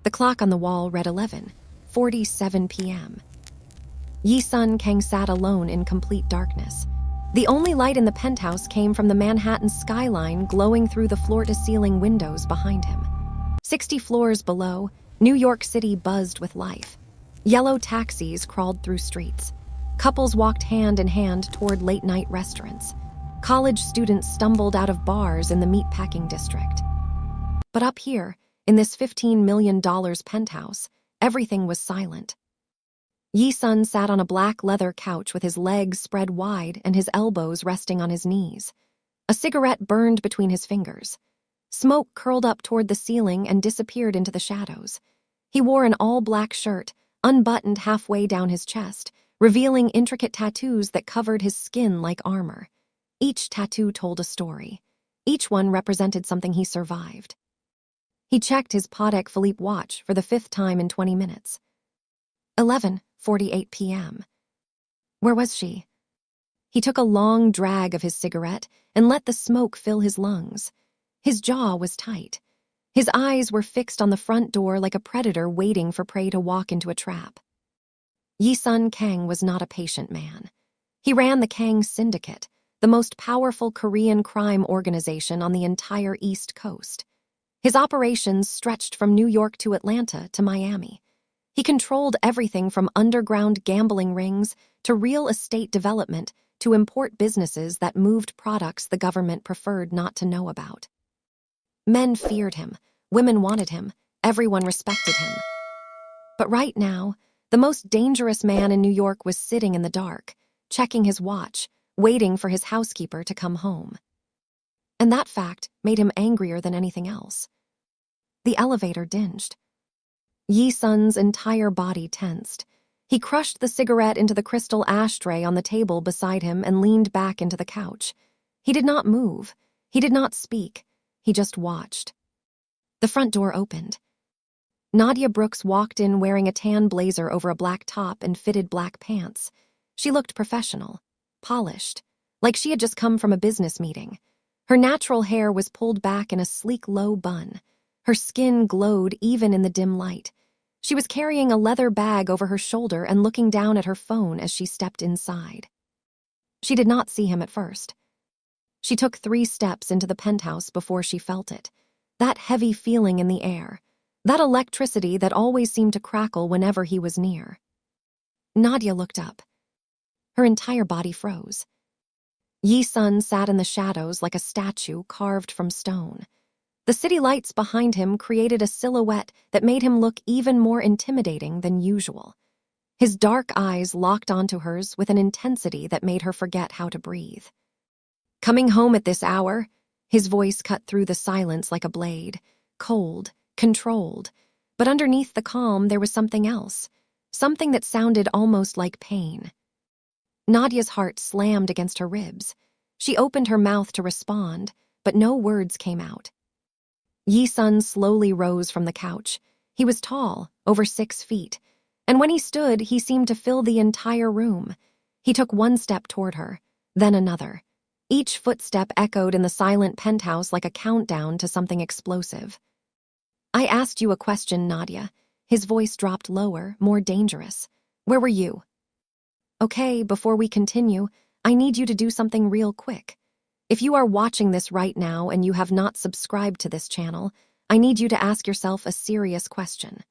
The clock on the wall read 11:47 p.m. Yi-sun Kang sat alone in complete darkness. The only light in the penthouse came from the Manhattan skyline glowing through the floor-to-ceiling windows behind him. 60 floors below, New York City buzzed with life. Yellow taxis crawled through streets. Couples walked hand in hand toward late-night restaurants. College students stumbled out of bars in the meatpacking district. But up here, in this $15 million penthouse, everything was silent. Yi-sun sat on a black leather couch with his legs spread wide and his elbows resting on his knees. A cigarette burned between his fingers. Smoke curled up toward the ceiling and disappeared into the shadows. He wore an all-black shirt, unbuttoned halfway down his chest, revealing intricate tattoos that covered his skin like armor. Each tattoo told a story. Each one represented something he survived. He checked his Patek Philippe watch for the 5th time in 20 minutes. 11:48 p.m. Where was she? He took a long drag of his cigarette and let the smoke fill his lungs. His jaw was tight. His eyes were fixed on the front door like a predator waiting for prey to walk into a trap. Yi-sun Kang was not a patient man. He ran the Kang Syndicate, the most powerful Korean crime organization on the entire East Coast. His operations stretched from New York to Atlanta to Miami. He controlled everything from underground gambling rings to real estate development to import businesses that moved products the government preferred not to know about. Men feared him, women wanted him, everyone respected him. But right now, the most dangerous man in New York was sitting in the dark, checking his watch, waiting for his housekeeper to come home. And that fact made him angrier than anything else. The elevator dinged. Yi-sun's entire body tensed. He crushed the cigarette into the crystal ashtray on the table beside him and leaned back into the couch. He did not move. He did not speak. He just watched. The front door opened. Nadia Brooks walked in wearing a tan blazer over a black top and fitted black pants. She looked professional, polished, like she had just come from a business meeting. Her natural hair was pulled back in a sleek low bun. Her skin glowed even in the dim light. She was carrying a leather bag over her shoulder and looking down at her phone as she stepped inside. She did not see him at first. She took 3 steps into the penthouse before she felt it. That heavy feeling in the air. That electricity that always seemed to crackle whenever he was near. Nadia looked up. Her entire body froze. Yi-sun sat in the shadows like a statue carved from stone. The city lights behind him created a silhouette that made him look even more intimidating than usual. His dark eyes locked onto hers with an intensity that made her forget how to breathe. Coming home at this hour? His voice cut through the silence like a blade, cold, controlled. But underneath the calm there was something else, something that sounded almost like pain. Nadia's heart slammed against her ribs. She opened her mouth to respond, but no words came out. Yi-sun slowly rose from the couch. He was tall, over 6 feet, and when he stood, he seemed to fill the entire room. He took 1 step toward her, then another. Each footstep echoed in the silent penthouse like a countdown to something explosive. I asked you a question, Nadia. His voice dropped lower, more dangerous. Where were you? Okay, before we continue, I need you to do something real quick. If you are watching this right now and you have not subscribed to this channel, I need you to ask yourself a serious question.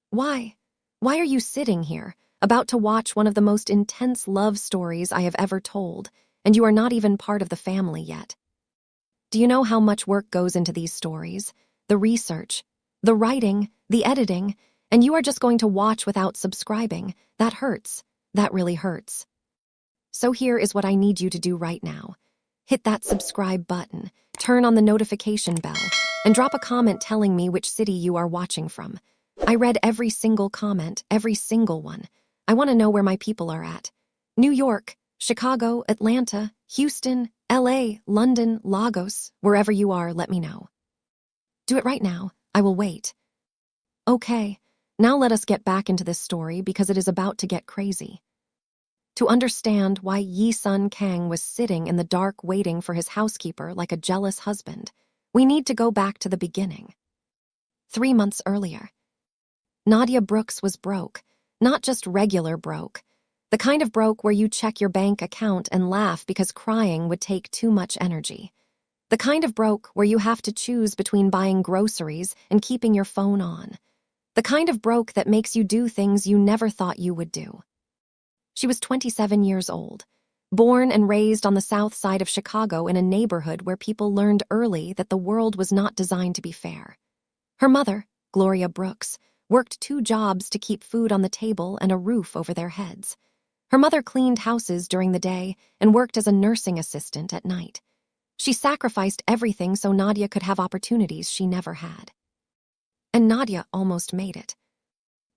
Why? Why are you sitting here, about to watch one of the most intense love stories I have ever told, and you are not even part of the family yet? Do you know how much work goes into these stories? The research, the writing, the editing, and you are just going to watch without subscribing. That hurts. That really hurts. So here is what I need you to do right now. Hit that subscribe button, turn on the notification bell, and drop a comment telling me which city you are watching from. I read every single comment, every single one. I want to know where my people are at. New York, Chicago, Atlanta, Houston, LA, London, Lagos, wherever you are, let me know. Do it right now. I will wait. Okay, now let us get back into this story because it is about to get crazy. To understand why Yi-sun Kang was sitting in the dark waiting for his housekeeper like a jealous husband, we need to go back to the beginning. 3 months earlier. Nadia Brooks was broke, not just regular broke. The kind of broke where you check your bank account and laugh because crying would take too much energy. The kind of broke where you have to choose between buying groceries and keeping your phone on. The kind of broke that makes you do things you never thought you would do. She was 27 years old, born and raised on the south side of Chicago in a neighborhood where people learned early that the world was not designed to be fair. Her mother, Gloria Brooks, worked 2 jobs to keep food on the table and a roof over their heads. Her mother cleaned houses during the day and worked as a nursing assistant at night. She sacrificed everything so Nadia could have opportunities she never had. And Nadia almost made it.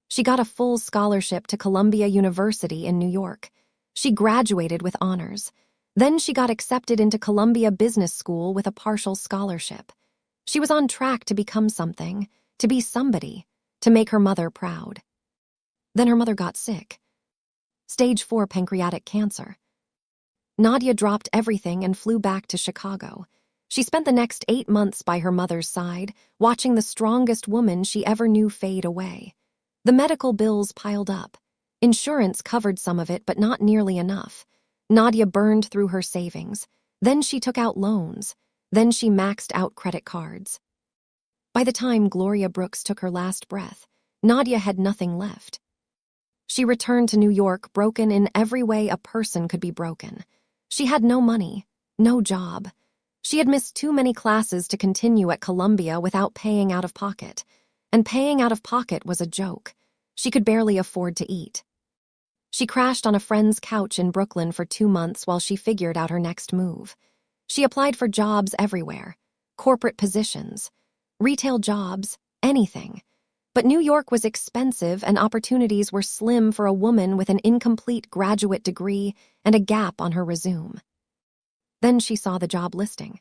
She got a full scholarship to Columbia University in New York. She graduated with honors. Then she got accepted into Columbia Business School with a partial scholarship. She was on track to become something, to be somebody, to make her mother proud. Then her mother got sick. Stage 4 pancreatic cancer. Nadia dropped everything and flew back to Chicago. She spent the next 8 months by her mother's side, watching the strongest woman she ever knew fade away. The medical bills piled up. Insurance covered some of it, but not nearly enough. Nadia burned through her savings. Then she took out loans. Then she maxed out credit cards. By the time Gloria Brooks took her last breath, Nadia had nothing left. She returned to New York broken in every way a person could be broken. She had no money, no job. She had missed too many classes to continue at Columbia without paying out of pocket. And paying out of pocket was a joke. She could barely afford to eat. She crashed on a friend's couch in Brooklyn for 2 months while she figured out her next move. She applied for jobs everywhere, corporate positions, retail jobs, anything. But New York was expensive and opportunities were slim for a woman with an incomplete graduate degree and a gap on her resume. Then she saw the job listing.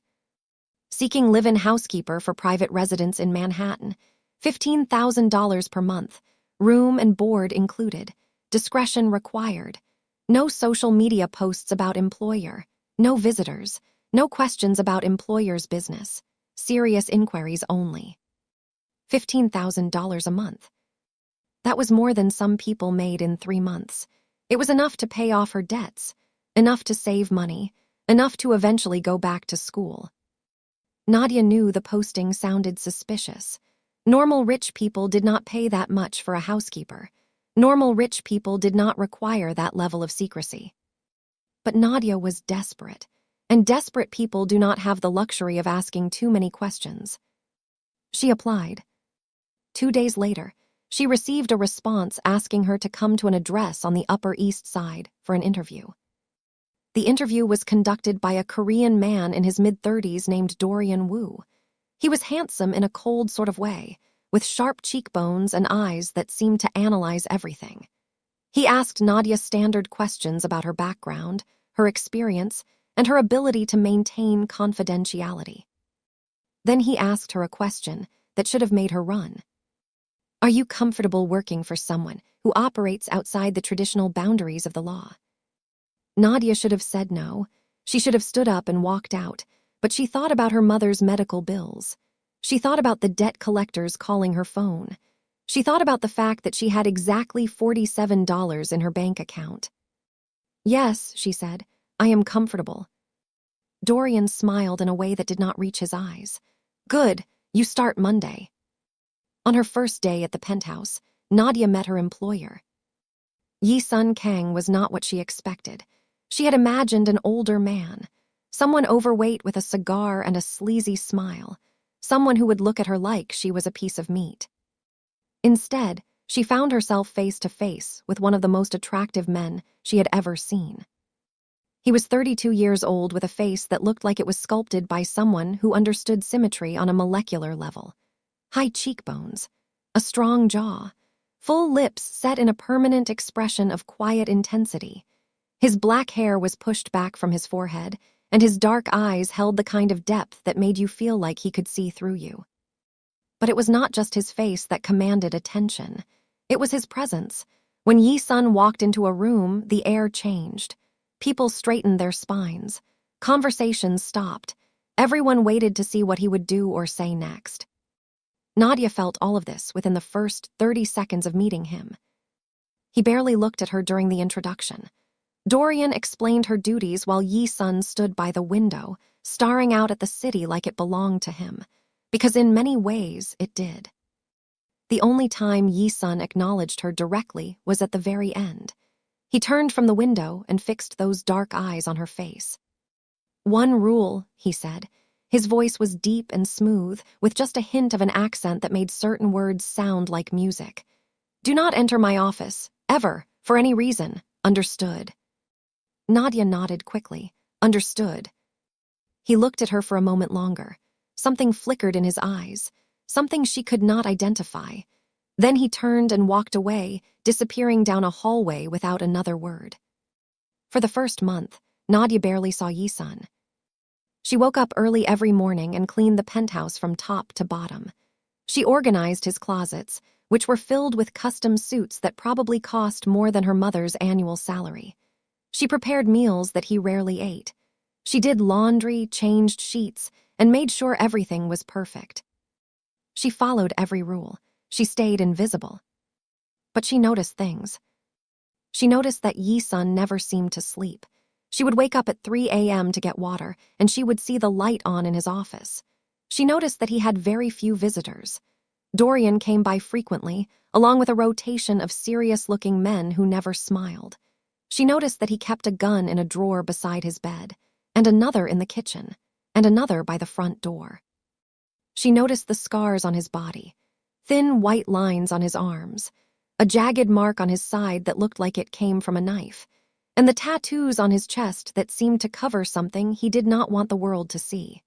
Seeking live-in housekeeper for private residence in Manhattan, $15,000 per month, room and board included, discretion required, no social media posts about employer, no visitors, no questions about employer's business, serious inquiries only. $15,000 a month. That was more than some people made in 3 months. It was enough to pay off her debts, enough to save money, enough to eventually go back to school. Nadia knew the posting sounded suspicious. Normal rich people did not pay that much for a housekeeper. Normal rich people did not require that level of secrecy. But Nadia was desperate, and desperate people do not have the luxury of asking too many questions. She applied. 2 days later, she received a response asking her to come to an address on the Upper East Side for an interview. The interview was conducted by a Korean man in his mid-30s named Dorian Woo. He was handsome in a cold sort of way, with sharp cheekbones and eyes that seemed to analyze everything. He asked Nadia standard questions about her background, her experience, and her ability to maintain confidentiality. Then he asked her a question that should have made her run. Are you comfortable working for someone who operates outside the traditional boundaries of the law? Nadia should have said no. She should have stood up and walked out, but she thought about her mother's medical bills. She thought about the debt collectors calling her phone. She thought about the fact that she had exactly $47 in her bank account. Yes, she said, I am comfortable. Dorian smiled in a way that did not reach his eyes. Good, you start Monday. On her first day at the penthouse, Nadia met her employer. Yi-sun Kang was not what she expected. She had imagined an older man, someone overweight with a cigar and a sleazy smile, someone who would look at her like she was a piece of meat. Instead, she found herself face to face with one of the most attractive men she had ever seen. He was 32 years old with a face that looked like it was sculpted by someone who understood symmetry on a molecular level. High cheekbones, a strong jaw, full lips set in a permanent expression of quiet intensity. His black hair was pushed back from his forehead, and his dark eyes held the kind of depth that made you feel like he could see through you. But it was not just his face that commanded attention. It was his presence. When Yi-sun walked into a room, the air changed. People straightened their spines. Conversations stopped. Everyone waited to see what he would do or say next. Nadia felt all of this within the first 30 seconds of meeting him. He barely looked at her during the introduction. Dorian explained her duties while Yi-sun stood by the window, staring out at the city like it belonged to him, because in many ways it did. The only time Yi-sun acknowledged her directly was at the very end. He turned from the window and fixed those dark eyes on her face. "One rule," he said. His voice was deep and smooth, with just a hint of an accent that made certain words sound like music. "Do not enter my office, ever, for any reason. Understood?" Nadia nodded quickly. Understood. He looked at her for a moment longer. Something flickered in his eyes, something she could not identify. Then he turned and walked away, disappearing down a hallway without another word. For the first month, Nadia barely saw Yi-sun. She woke up early every morning and cleaned the penthouse from top to bottom. She organized his closets, which were filled with custom suits that probably cost more than her mother's annual salary. She prepared meals that he rarely ate. She did laundry, changed sheets, and made sure everything was perfect. She followed every rule. She stayed invisible. But she noticed things. She noticed that Yi-sun never seemed to sleep. She would wake up at 3 a.m. to get water, and she would see the light on in his office. She noticed that he had very few visitors. Dorian came by frequently, along with a rotation of serious-looking men who never smiled. She noticed that he kept a gun in a drawer beside his bed, and another in the kitchen, and another by the front door. She noticed the scars on his body, thin white lines on his arms, a jagged mark on his side that looked like it came from a knife, and the tattoos on his chest that seemed to cover something he did not want the world to see.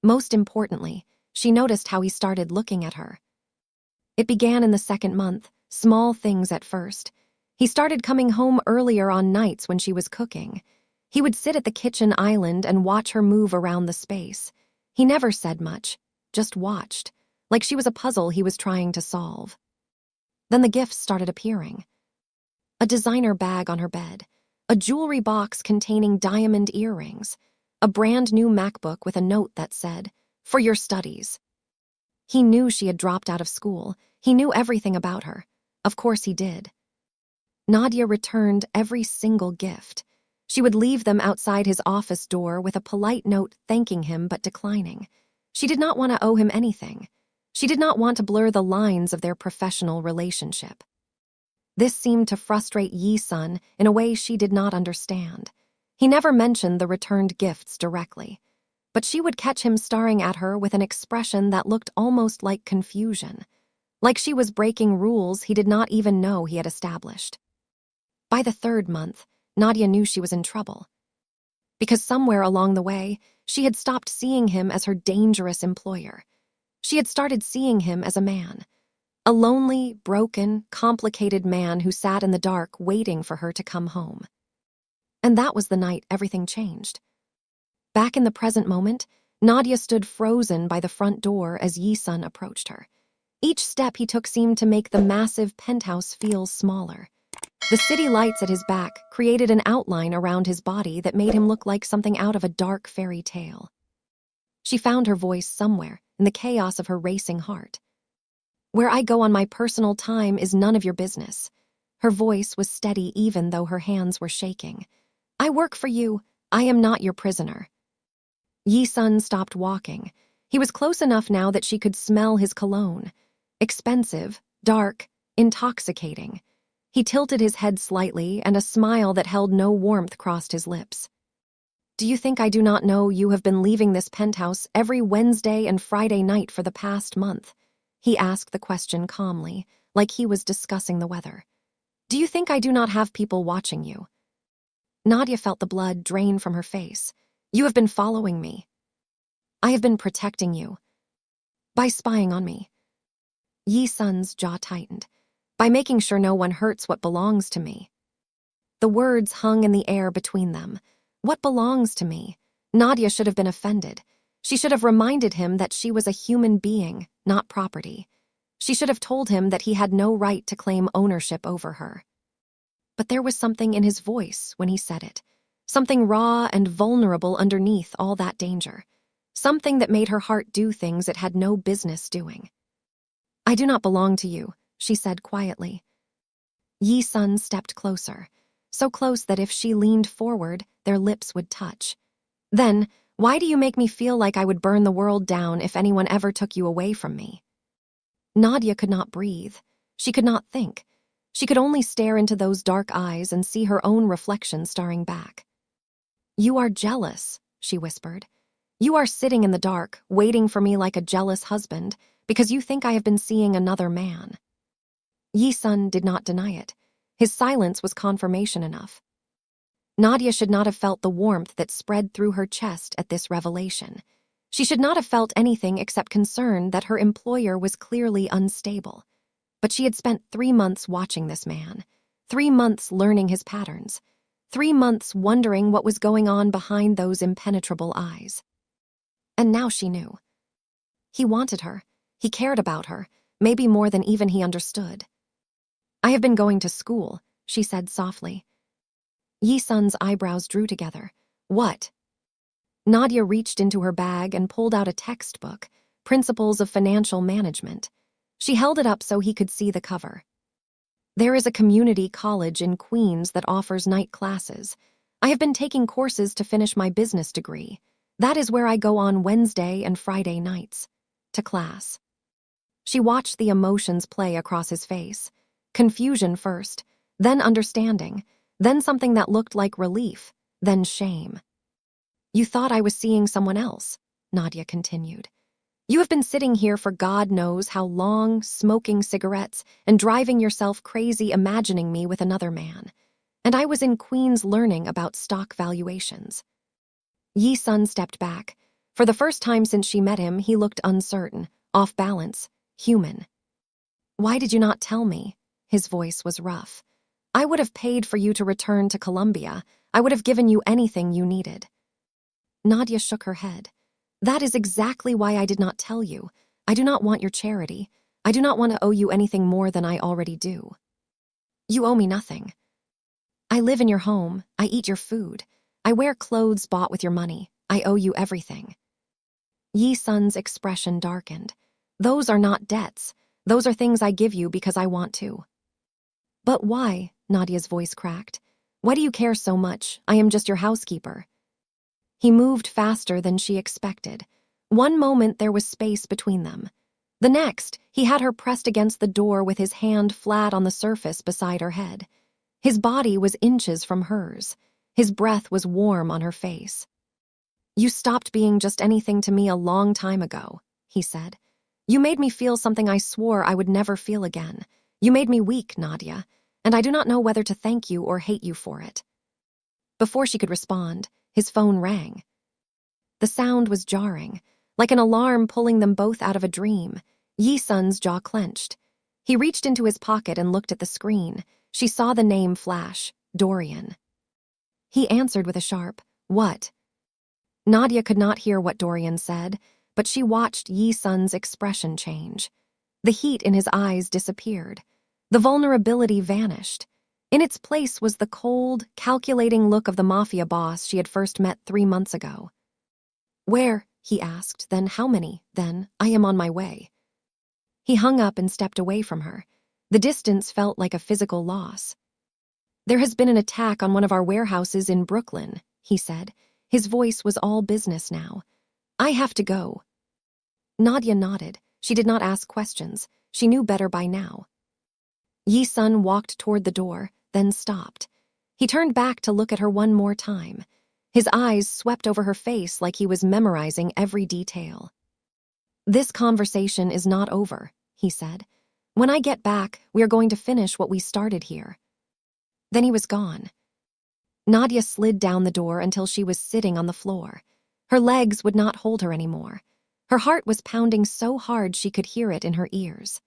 Most importantly, she noticed how he started looking at her. It began in the second month, small things at first. He started coming home earlier on nights when she was cooking. He would sit at the kitchen island and watch her move around the space. He never said much, just watched, like she was a puzzle he was trying to solve. Then the gifts started appearing. A designer bag on her bed, a jewelry box containing diamond earrings, a brand new MacBook with a note that said, "For your studies." He knew she had dropped out of school. He knew everything about her. Of course he did. Nadia returned every single gift. She would leave them outside his office door with a polite note thanking him but declining. She did not want to owe him anything. She did not want to blur the lines of their professional relationship. This seemed to frustrate Yi-sun in a way she did not understand. He never mentioned the returned gifts directly, but she would catch him staring at her with an expression that looked almost like confusion, like she was breaking rules he did not even know he had established. By the third month, Nadia knew she was in trouble. Because somewhere along the way, she had stopped seeing him as her dangerous employer. She had started seeing him as a man. A lonely, broken, complicated man who sat in the dark waiting for her to come home. And that was the night everything changed. Back in the present moment, Nadia stood frozen by the front door as Yi-sun approached her. Each step he took seemed to make the massive penthouse feel smaller. The city lights at his back created an outline around his body that made him look like something out of a dark fairy tale. She found her voice somewhere in the chaos of her racing heart. "Where I go on my personal time is none of your business." Her voice was steady even though her hands were shaking. "I work for you. I am not your prisoner." Yi-sun stopped walking. He was close enough now that she could smell his cologne. Expensive, dark, intoxicating. He tilted his head slightly, and a smile that held no warmth crossed his lips. "Do you think I do not know you have been leaving this penthouse every Wednesday and Friday night for the past month?" He asked the question calmly, like he was discussing the weather. "Do you think I do not have people watching you?" Nadia felt the blood drain from her face. "You have been following me. I have been protecting you. By spying on me." Yi-sun's jaw tightened. "By making sure no one hurts what belongs to me." The words hung in the air between them. What belongs to me? Nadia should have been offended. She should have reminded him that she was a human being, not property. She should have told him that he had no right to claim ownership over her. But there was something in his voice when he said it. Something raw and vulnerable underneath all that danger. Something that made her heart do things it had no business doing. I do not belong to you, she said quietly. Yi Sun stepped closer, so close that if she leaned forward, their lips would touch. Then, why do you make me feel like I would burn the world down if anyone ever took you away from me? Nadia could not breathe. She could not think. She could only stare into those dark eyes and see her own reflection staring back. You are jealous, she whispered. You are sitting in the dark, waiting for me like a jealous husband, because you think I have been seeing another man. Yi Sun did not deny it. His silence was confirmation enough. Nadia should not have felt the warmth that spread through her chest at this revelation. She should not have felt anything except concern that her employer was clearly unstable. But she had spent 3 months watching this man, 3 months learning his patterns, 3 months wondering what was going on behind those impenetrable eyes. And now she knew. He wanted her. He cared about her, maybe more than even he understood. I have been going to school, she said softly. Yi Sun's eyebrows drew together. What? Nadia reached into her bag and pulled out a textbook, Principles of Financial Management. She held it up so he could see the cover. There is a community college in Queens that offers night classes. I have been taking courses to finish my business degree. That is where I go on Wednesday and Friday nights. To class. She watched the emotions play across his face. Confusion first, then understanding, then something that looked like relief, then shame. You thought I was seeing someone else, Nadia continued. You have been sitting here for God knows how long, smoking cigarettes and driving yourself crazy imagining me with another man. And I was in Queens learning about stock valuations. Yi Sun stepped back. For the first time since she met him, he looked uncertain, off balance, human. Why did you not tell me? His voice was rough. I would have paid for you to return to Colombia. I would have given you anything you needed. Nadia shook her head. That is exactly why I did not tell you. I do not want your charity. I do not want to owe you anything more than I already do. You owe me nothing. I live in your home. I eat your food. I wear clothes bought with your money. I owe you everything. Yi Sun's expression darkened. Those are not debts. Those are things I give you because I want to. But why? Nadia's voice cracked. Why do you care so much? I am just your housekeeper. He moved faster than she expected. One moment there was space between them. The next, he had her pressed against the door with his hand flat on the surface beside her head. His body was inches from hers. His breath was warm on her face. You stopped being just anything to me a long time ago, he said. You made me feel something I swore I would never feel again. You made me weak, Nadia, and I do not know whether to thank you or hate you for it. Before she could respond, his phone rang. The sound was jarring, like an alarm pulling them both out of a dream. Yi Sun's jaw clenched. He reached into his pocket and looked at the screen. She saw the name flash, Dorian. He answered with a sharp, "What?" Nadia could not hear what Dorian said, but she watched Yi Sun's expression change. The heat in his eyes disappeared. The vulnerability vanished. In its place was the cold, calculating look of the Mafia boss she had first met 3 months ago. Where? He asked. Then how many? Then, I am on my way. He hung up and stepped away from her. The distance felt like a physical loss. There has been an attack on one of our warehouses in Brooklyn, he said. His voice was all business now. I have to go. Nadia nodded. She did not ask questions. She knew better by now. Yi Sun walked toward the door, then stopped. He turned back to look at her one more time. His eyes swept over her face like he was memorizing every detail. This conversation is not over, he said. When I get back, we are going to finish what we started here. Then he was gone. Nadia slid down the door until she was sitting on the floor. Her legs would not hold her anymore. Her heart was pounding so hard she could hear it in her ears.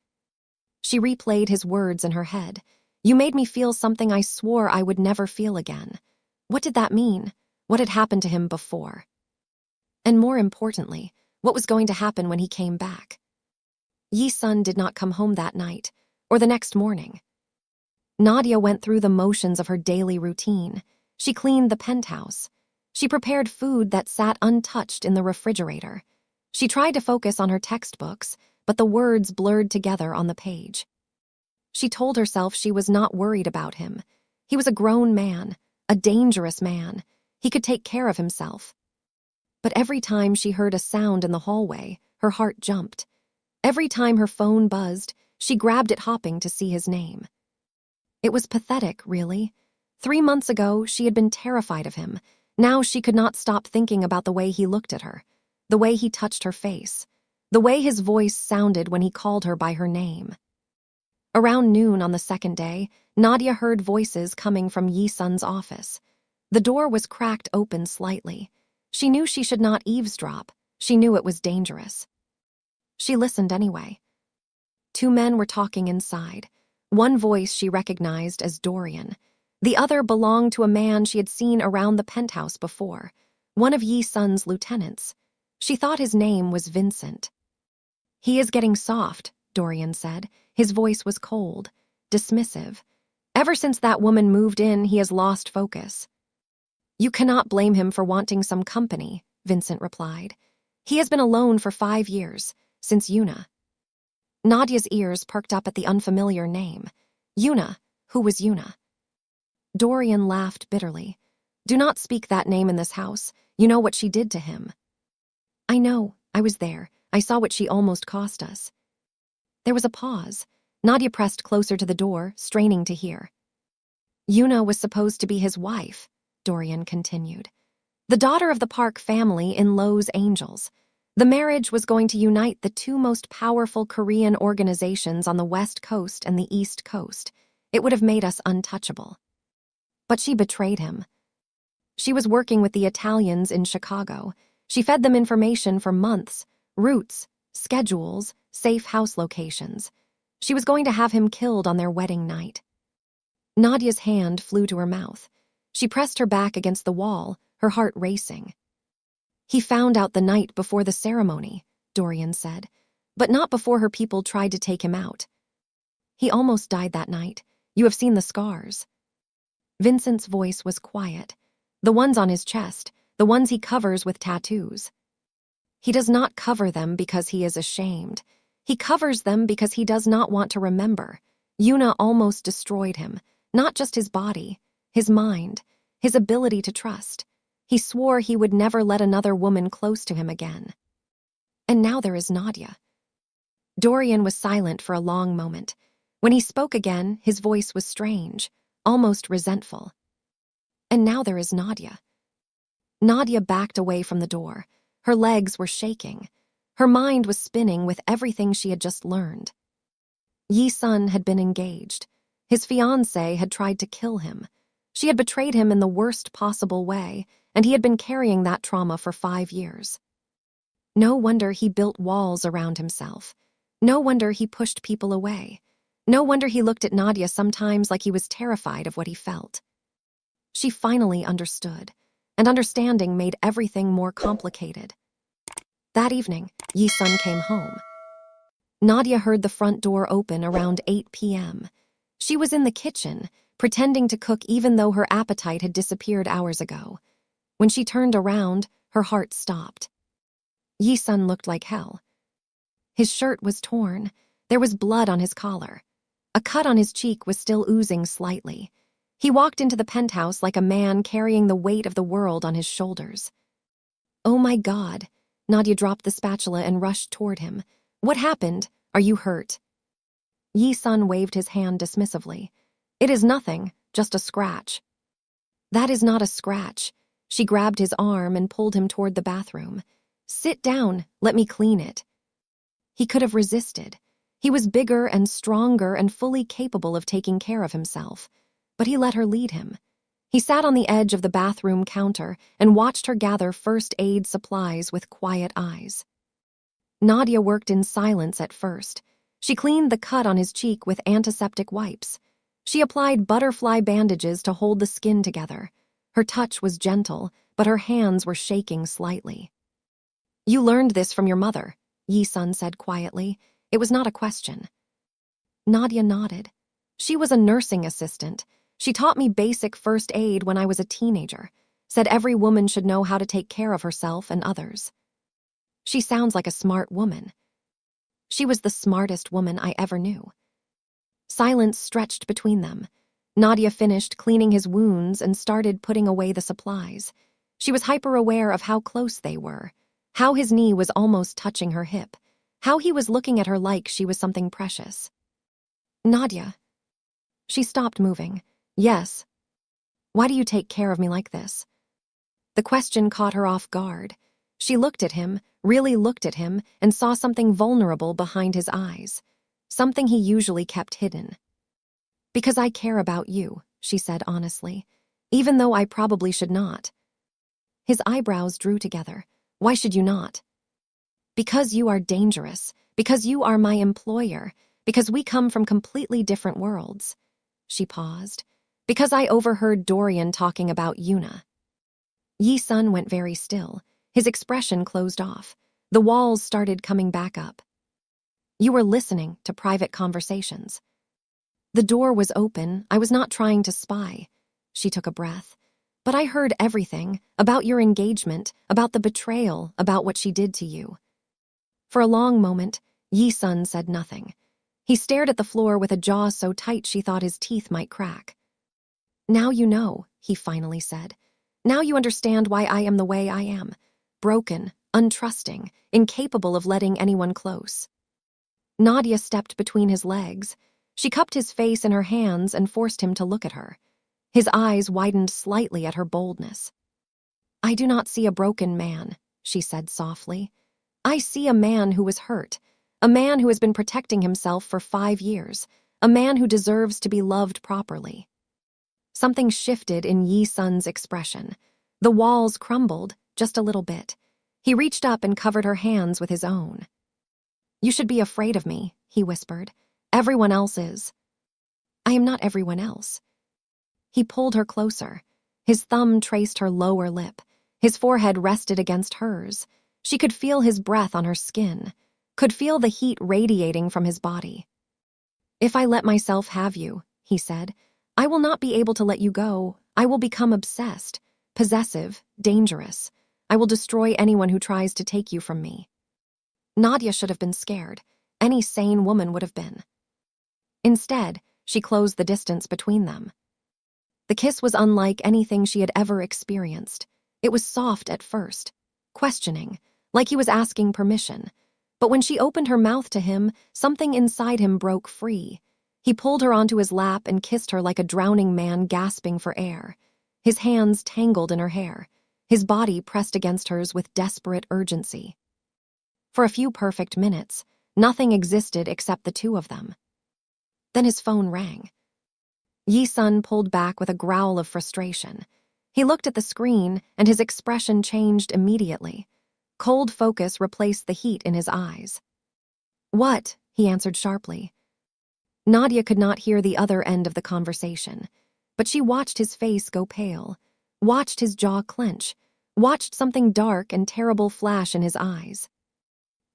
She replayed his words in her head. You made me feel something I swore I would never feel again. What did that mean? What had happened to him before? And more importantly, what was going to happen when he came back? Yi Sun did not come home that night, or the next morning. Nadia went through the motions of her daily routine. She cleaned the penthouse. She prepared food that sat untouched in the refrigerator. She tried to focus on her textbooks, but the words blurred together on the page. She told herself she was not worried about him. He was a grown man, a dangerous man. He could take care of himself. But every time she heard a sound in the hallway, her heart jumped. Every time her phone buzzed, she grabbed it hoping to see his name. It was pathetic, really. 3 months ago, she had been terrified of him. Now she could not stop thinking about the way he looked at her, the way he touched her face, the way his voice sounded when he called her by her name. Around noon on the second day, Nadia heard voices coming from Yi-sun's office. The door was cracked open slightly. She knew she should not eavesdrop. She knew it was dangerous. She listened anyway. 2 men were talking inside. One voice she recognized as Dorian. The other belonged to a man she had seen around the penthouse before, one of Yi-sun's lieutenants. She thought his name was Vincent. "He is getting soft," Dorian said. His voice was cold, dismissive. "Ever since that woman moved in, he has lost focus." "You cannot blame him for wanting some company," Vincent replied. "He has been alone for 5 years, since Yuna." Nadia's ears perked up at the unfamiliar name. Yuna? Who was Yuna? Dorian laughed bitterly. "Do not speak that name in this house. You know what she did to him." "I know. I was there. I saw what she almost cost us." There was a pause. Nadia pressed closer to the door, straining to hear. "Yuna was supposed to be his wife," Dorian continued. "The daughter of the Park family in Lowe's Angels. The marriage was going to unite the 2 most powerful Korean organizations on the West Coast and the East Coast. It would have made us untouchable. But she betrayed him. She was working with the Italians in Chicago. She fed them information for months, routes, schedules, safe house locations. She was going to have him killed on their wedding night." Nadia's hand flew to her mouth. She pressed her back against the wall, her heart racing. "He found out the night before the ceremony," Dorian said, "but not before her people tried to take him out. He almost died that night. You have seen the scars." Vincent's voice was quiet. "The ones on his chest, the ones he covers with tattoos. He does not cover them because he is ashamed. He covers them because he does not want to remember. Yuna almost destroyed him, not just his body, his mind, his ability to trust. He swore he would never let another woman close to him again. And now there is Nadia." Dorian was silent for a long moment. When he spoke again, his voice was strange, almost resentful. "And now there is Nadia." Nadia backed away from the door. Her legs were shaking. Her mind was spinning with everything she had just learned. Yi-sun had been engaged. His fiancée had tried to kill him. She had betrayed him in the worst possible way, and he had been carrying that trauma for 5 years. No wonder he built walls around himself. No wonder he pushed people away. No wonder he looked at Nadia sometimes like he was terrified of what he felt. She finally understood, and understanding made everything more complicated. That evening, Yi-sun came home. Nadia heard the front door open around 8 p.m. She was in the kitchen, pretending to cook even though her appetite had disappeared hours ago. When she turned around, her heart stopped. Yi-sun looked like hell. His shirt was torn. There was blood on his collar. A cut on his cheek was still oozing slightly. He walked into the penthouse like a man carrying the weight of the world on his shoulders. "Oh my God." Nadia dropped the spatula and rushed toward him. "What happened? Are you hurt?" Yi-sun waved his hand dismissively. "It is nothing, just a scratch." "That is not a scratch." She grabbed his arm and pulled him toward the bathroom. "Sit down, let me clean it." He could have resisted. He was bigger and stronger and fully capable of taking care of himself. But he let her lead him. He sat on the edge of the bathroom counter and watched her gather first aid supplies with quiet eyes. Nadia worked in silence at first. She cleaned the cut on his cheek with antiseptic wipes. She applied butterfly bandages to hold the skin together. Her touch was gentle, but her hands were shaking slightly. "You learned this from your mother," Yi-sun said quietly. It was not a question. Nadia nodded. "She was a nursing assistant. She taught me basic first aid when I was a teenager. Said every woman should know how to take care of herself and others." "She sounds like a smart woman." She was the smartest woman I ever knew. Silence stretched between them. Nadia finished cleaning his wounds and started putting away the supplies. She was hyper-aware of how close they were, how his knee was almost touching her hip, how he was looking at her like she was something precious. "Nadia." She stopped moving. "Yes." "Why do you take care of me like this?" The question caught her off guard. She looked at him, really looked at him, and saw something vulnerable behind his eyes, something he usually kept hidden. "Because I care about you," she said honestly, "even though I probably should not." His eyebrows drew together. "Why should you not?" "Because you are dangerous, because you are my employer, because we come from completely different worlds." She paused. "Because I overheard Dorian talking about Yuna." Yi-sun went very still. His expression closed off. The walls started coming back up. "You were listening to private conversations." "The door was open. I was not trying to spy." She took a breath. "But I heard everything, about your engagement, about the betrayal, about what she did to you." For a long moment, Yi-sun said nothing. He stared at the floor with a jaw so tight she thought his teeth might crack. "Now you know," he finally said. "Now you understand why I am the way I am. Broken, untrusting, incapable of letting anyone close." Nadia stepped between his legs. She cupped his face in her hands and forced him to look at her. His eyes widened slightly at her boldness. "I do not see a broken man," she said softly. "I see a man who was hurt, a man who has been protecting himself for 5 years, a man who deserves to be loved properly." Something shifted in Yi-sun's expression. The walls crumbled, just a little bit. He reached up and covered her hands with his own. "You should be afraid of me," he whispered. "Everyone else is." "I am not everyone else." He pulled her closer. His thumb traced her lower lip. His forehead rested against hers. She could feel his breath on her skin, could feel the heat radiating from his body. "If I let myself have you," he said, "I will not be able to let you go. I will become obsessed, possessive, dangerous. I will destroy anyone who tries to take you from me." Nadia should have been scared. Any sane woman would have been. Instead, she closed the distance between them. The kiss was unlike anything she had ever experienced. It was soft at first, questioning, like he was asking permission. But when she opened her mouth to him, something inside him broke free. He pulled her onto his lap and kissed her like a drowning man gasping for air. His hands tangled in her hair, his body pressed against hers with desperate urgency. For a few perfect minutes, nothing existed except the two of them. Then his phone rang. Yi-sun pulled back with a growl of frustration. He looked at the screen, and his expression changed immediately. Cold focus replaced the heat in his eyes. "What?" he answered sharply. Nadia could not hear the other end of the conversation, but she watched his face go pale, watched his jaw clench, watched something dark and terrible flash in his eyes.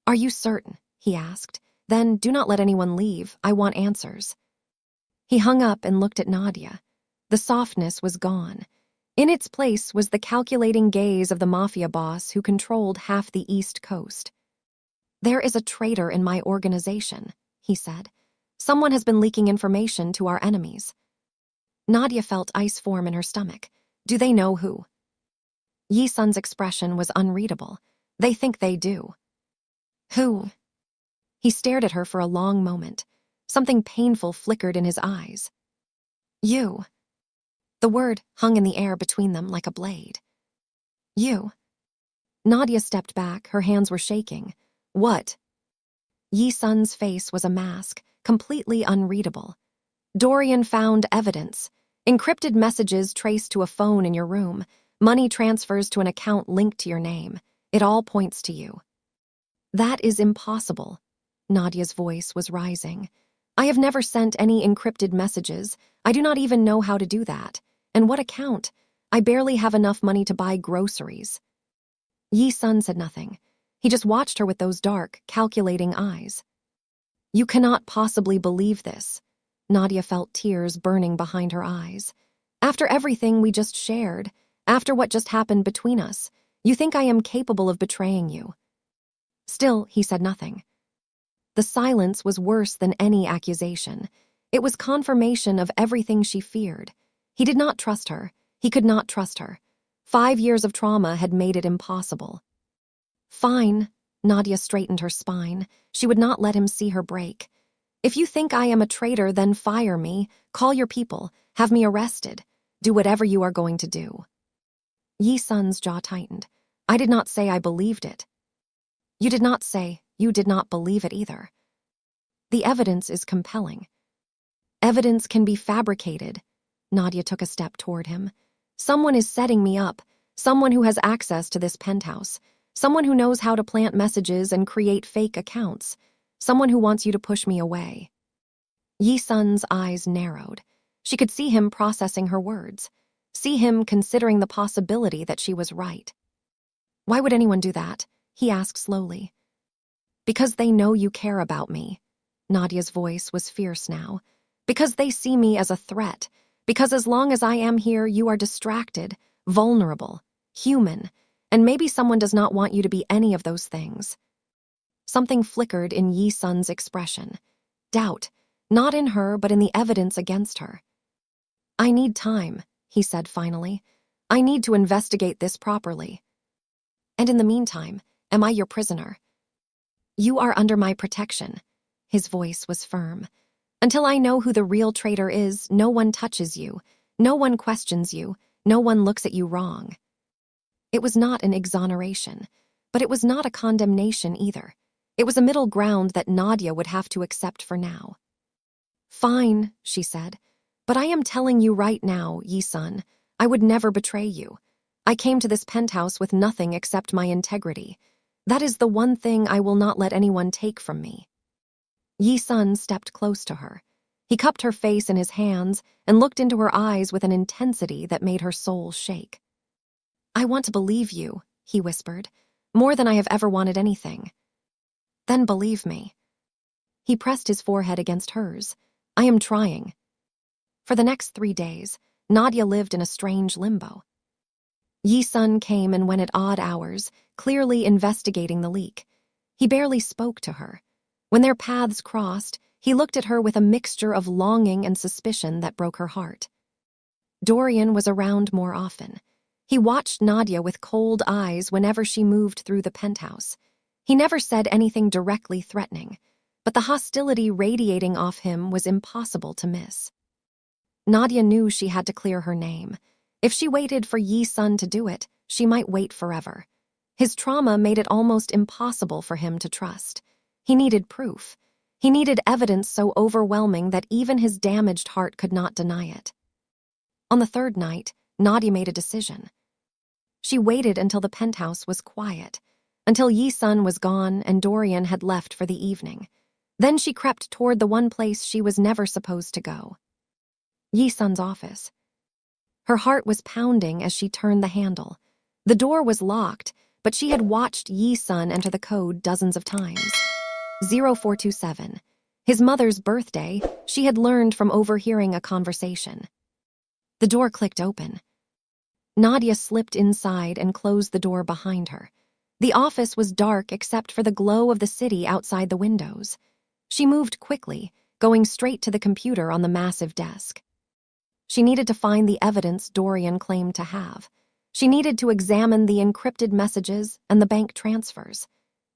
"Are you certain?" he asked. "Then do not let anyone leave. I want answers." He hung up and looked at Nadia. The softness was gone. In its place was the calculating gaze of the Mafia boss who controlled half the East Coast. "There is a traitor in my organization," he said. "Someone has been leaking information to our enemies." Nadia felt ice form in her stomach. "Do they know who?" Yi-sun's expression was unreadable. "They think they do." "Who?" He stared at her for a long moment. Something painful flickered in his eyes. "You." The word hung in the air between them like a blade. "You." Nadia stepped back, her hands were shaking. "What?" Yi-sun's face was a mask, completely unreadable. "Dorian found evidence. Encrypted messages traced to a phone in your room, money transfers to an account linked to your name. It all points to you." "That is impossible." Nadia's voice was rising. "I have never sent any encrypted messages. I do not even know how to do that. And what account? I barely have enough money to buy groceries." Yi-sun said nothing. He just watched her with those dark, calculating eyes. "You cannot possibly believe this." Nadia felt tears burning behind her eyes. "After everything we just shared, after what just happened between us, you think I am capable of betraying you?" Still, he said nothing. The silence was worse than any accusation. It was confirmation of everything she feared. He did not trust her. He could not trust her. 5 years of trauma had made it impossible. Fine. Nadia straightened her spine. She would not let him see her break. If you think I am a traitor, then fire me, call your people, have me arrested. Do whatever you are going to do. Yi Sun's jaw tightened. I did not say I believed it. You did not say you did not believe it either. The evidence is compelling. Evidence can be fabricated. Nadia took a step toward him. Someone is setting me up. Someone who has access to this penthouse. Someone who knows how to plant messages and create fake accounts. Someone who wants you to push me away. Yi Sun's eyes narrowed. She could see him processing her words. See him considering the possibility that she was right. Why would anyone do that? He asked slowly. Because they know you care about me. Nadia's voice was fierce now. Because they see me as a threat. Because as long as I am here, you are distracted, vulnerable, human, and maybe someone does not want you to be any of those things. Something flickered in Yi Sun's expression. Doubt, not in her, but in the evidence against her. I need time, he said finally. I need to investigate this properly. And in the meantime, am I your prisoner? You are under my protection. His voice was firm. Until I know who the real traitor is, no one touches you, no one questions you, no one looks at you wrong. It was not an exoneration, but it was not a condemnation either. It was a middle ground that Nadia would have to accept for now. Fine, she said, but I am telling you right now, Yi Sun, I would never betray you. I came to this penthouse with nothing except my integrity. That is the one thing I will not let anyone take from me. Yi Sun stepped close to her. He cupped her face in his hands and looked into her eyes with an intensity that made her soul shake. I want to believe you, he whispered, more than I have ever wanted anything. Then believe me. He pressed his forehead against hers. I am trying. For the next 3 days, Nadia lived in a strange limbo. Yi Sun came and went at odd hours, clearly investigating the leak. He barely spoke to her. When their paths crossed, he looked at her with a mixture of longing and suspicion that broke her heart. Dorian was around more often. He watched Nadia with cold eyes whenever she moved through the penthouse. He never said anything directly threatening, but the hostility radiating off him was impossible to miss. Nadia knew she had to clear her name. If she waited for Yi Sun to do it, she might wait forever. His trauma made it almost impossible for him to trust. He needed proof. He needed evidence so overwhelming that even his damaged heart could not deny it. On the 3rd night, Nadia made a decision. She waited until the penthouse was quiet, until Yi Sun was gone and Dorian had left for the evening. Then she crept toward the one place she was never supposed to go. Yi Sun's office. Her heart was pounding as she turned the handle. The door was locked, but she had watched Yi Sun enter the code dozens of times. 0427. His mother's birthday, she had learned from overhearing a conversation. The door clicked open. Nadia slipped inside and closed the door behind her. The office was dark except for the glow of the city outside the windows. She moved quickly, going straight to the computer on the massive desk. She needed to find the evidence Dorian claimed to have. She needed to examine the encrypted messages and the bank transfers.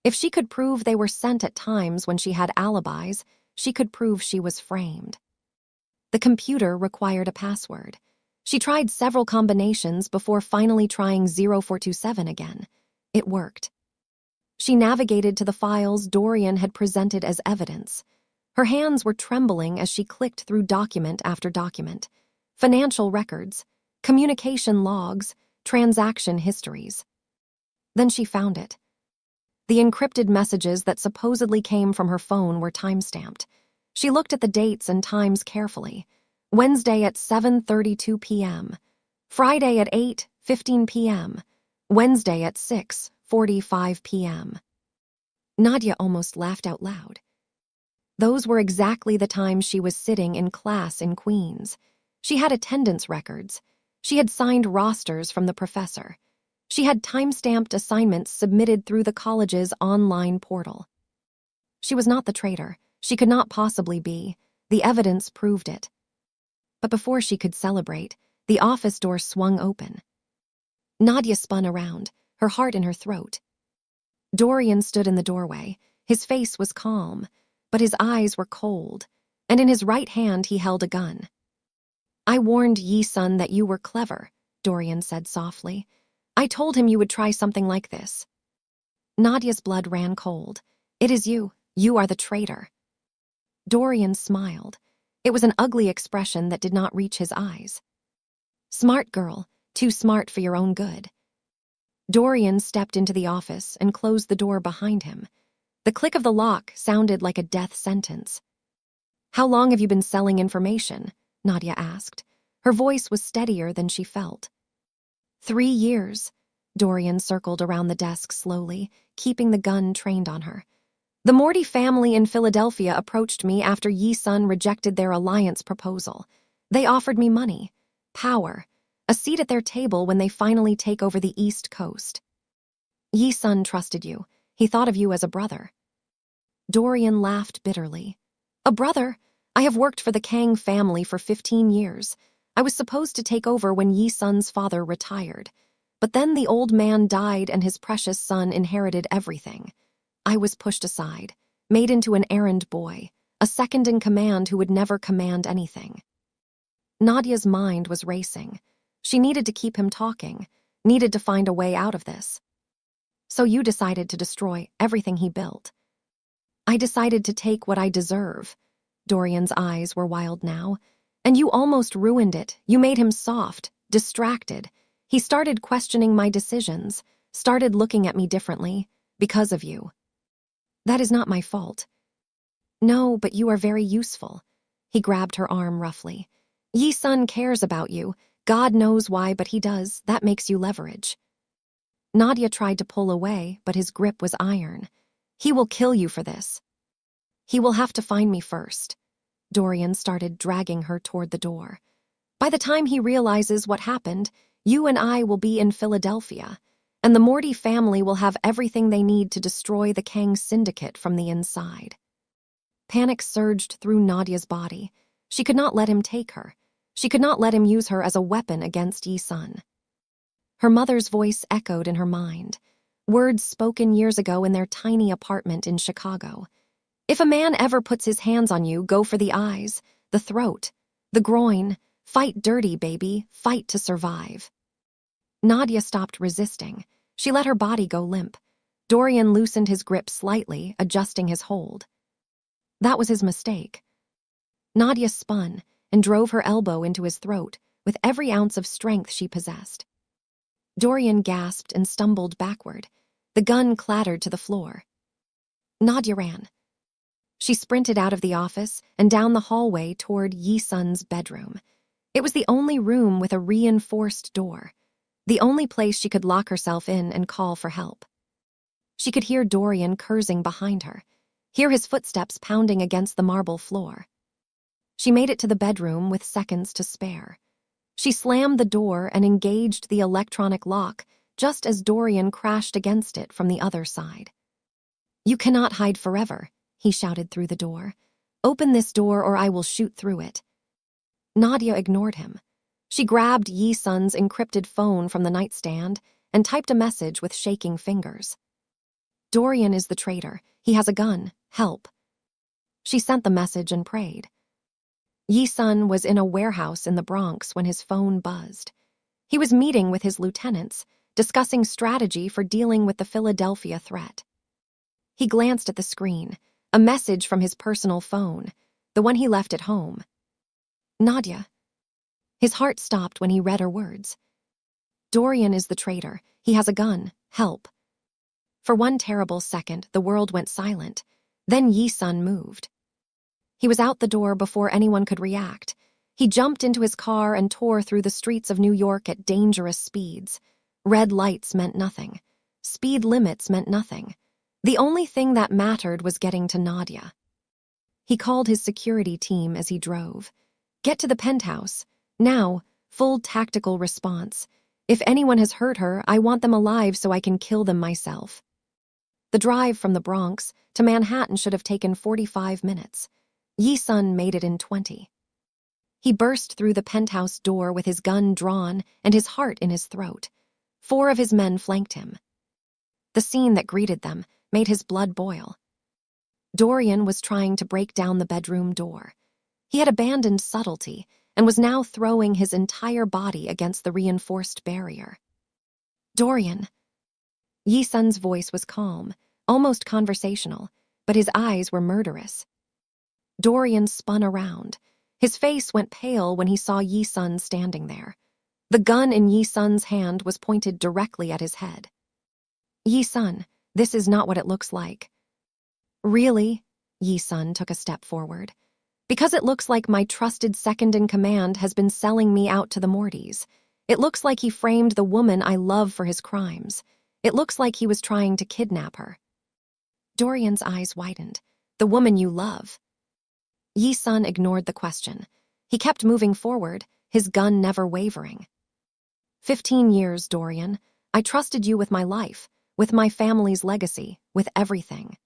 If she could prove they were sent at times when she had alibis, she could prove she was framed. The computer required a password. She tried several combinations before finally trying 0427 again. It worked. She navigated to the files Dorian had presented as evidence. Her hands were trembling as she clicked through document after document. Financial records, communication logs, transaction histories. Then she found it. The encrypted messages that supposedly came from her phone were time-stamped. She looked at the dates and times carefully. Wednesday at 7:32 p.m. Friday at 8:15 p.m. Wednesday at 6:45 p.m. Nadia almost laughed out loud. Those were exactly the times she was sitting in class in Queens. She had attendance records. She had signed rosters from the professor. She had time-stamped assignments submitted through the college's online portal. She was not the traitor. She could not possibly be. The evidence proved it. But before she could celebrate, the office door swung open. Nadia spun around, her heart in her throat. Dorian stood in the doorway. His face was calm, but his eyes were cold, and in his right hand he held a gun. "I warned Yi-sun that you were clever," Dorian said softly. "I told him you would try something like this." Nadia's blood ran cold. "It is you. You are the traitor." Dorian smiled. It was an ugly expression that did not reach his eyes. "Smart girl, too smart for your own good." Dorian stepped into the office and closed the door behind him. The click of the lock sounded like a death sentence. "How long have you been selling information?" Nadia asked. Her voice was steadier than she felt. 3 years. Dorian circled around the desk slowly, keeping the gun trained on her. "The Morty family in Philadelphia approached me after Yi-sun rejected their alliance proposal. They offered me money, power, a seat at their table when they finally take over the East Coast. Yi-sun trusted you. He thought of you as a brother." Dorian laughed bitterly. "A brother? I have worked for the Kang family for 15 years. I was supposed to take over when Yi-sun's father retired. But then the old man died and his precious son inherited everything. I was pushed aside, made into an errand boy, a second in command who would never command anything." Nadia's mind was racing. She needed to keep him talking, needed to find a way out of this. "So you decided to destroy everything he built." "I decided to take what I deserve." Dorian's eyes were wild now. "And you almost ruined it. You made him soft, distracted. He started questioning my decisions, started looking at me differently, because of you." "That is not my fault." "No, but you are very useful." He grabbed her arm roughly. "Yi-sun cares about you. God knows why, but he does. That makes you leverage." Nadia tried to pull away, but his grip was iron. "He will kill you for this." "He will have to find me first." Dorian started dragging her toward the door. "By the time he realizes what happened, you and I will be in Philadelphia, and the Morty family will have everything they need to destroy the Kang syndicate from the inside." Panic surged through Nadia's body. She could not let him take her. She could not let him use her as a weapon against Yi-sun. Her mother's voice echoed in her mind, words spoken years ago in their tiny apartment in Chicago. "If a man ever puts his hands on you, go for the eyes, the throat, the groin. Fight dirty, baby. Fight to survive." Nadia stopped resisting. She let her body go limp. Dorian loosened his grip slightly, adjusting his hold. That was his mistake. Nadia spun and drove her elbow into his throat with every ounce of strength she possessed. Dorian gasped and stumbled backward. The gun clattered to the floor. Nadia ran. She sprinted out of the office and down the hallway toward Yi-sun's bedroom. It was the only room with a reinforced door, the only place she could lock herself in and call for help. She could hear Dorian cursing behind her, hear his footsteps pounding against the marble floor. She made it to the bedroom with seconds to spare. She slammed the door and engaged the electronic lock just as Dorian crashed against it from the other side. "You cannot hide forever," he shouted through the door. "Open this door or I will shoot through it." Nadia ignored him. She grabbed Yi-sun's encrypted phone from the nightstand and typed a message with shaking fingers. "Dorian is the traitor. He has a gun. Help." She sent the message and prayed. Yi-sun was in a warehouse in the Bronx when his phone buzzed. He was meeting with his lieutenants, discussing strategy for dealing with the Philadelphia threat. He glanced at the screen, a message from his personal phone, the one he left at home. "Nadia." His heart stopped when he read her words. "Dorian is the traitor. He has a gun. Help." For one terrible second, the world went silent. Then Yi-sun moved. He was out the door before anyone could react. He jumped into his car and tore through the streets of New York at dangerous speeds. Red lights meant nothing. Speed limits meant nothing. The only thing that mattered was getting to Nadia. He called his security team as he drove. "Get to the penthouse. Now, full tactical response. If anyone has hurt her, I want them alive so I can kill them myself." The drive from the Bronx to Manhattan should have taken 45 minutes. Yi-sun made it in 20. He burst through the penthouse door with his gun drawn and his heart in his throat. 4 of his men flanked him. The scene that greeted them made his blood boil. Dorian was trying to break down the bedroom door. He had abandoned subtlety and was now throwing his entire body against the reinforced barrier. Dorian. Yi-sun's voice was calm, almost conversational, but his eyes were murderous. Dorian spun around. His face went pale when he saw Yi-sun standing there. The gun in Yi-sun's hand was pointed directly at his head. Yi-sun, this is not what it looks like. Really? Yi-sun took a step forward. Because it looks like my trusted second-in-command has been selling me out to the Mortys. It looks like he framed the woman I love for his crimes. It looks like he was trying to kidnap her. Dorian's eyes widened. The woman you love. Yi-sun ignored the question. He kept moving forward, his gun never wavering. 15 years, Dorian. I trusted you with my life, with my family's legacy, with everything.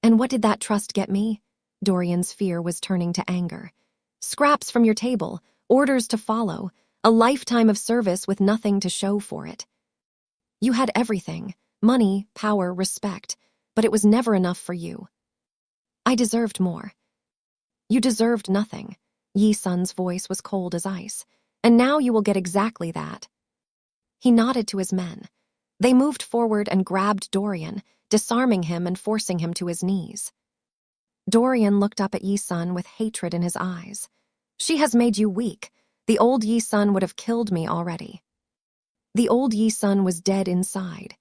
And what did that trust get me? Dorian's fear was turning to anger. Scraps from your table, orders to follow, a lifetime of service with nothing to show for it. You had everything, money, power, respect, but it was never enough for you. I deserved more. You deserved nothing. Yi-sun's voice was cold as ice. And now you will get exactly that. He nodded to his men. They moved forward and grabbed Dorian, disarming him and forcing him to his knees. Dorian looked up at Yi-sun with hatred in his eyes. She has made you weak. The old Yi-sun would have killed me already. The old Yi-sun was dead inside.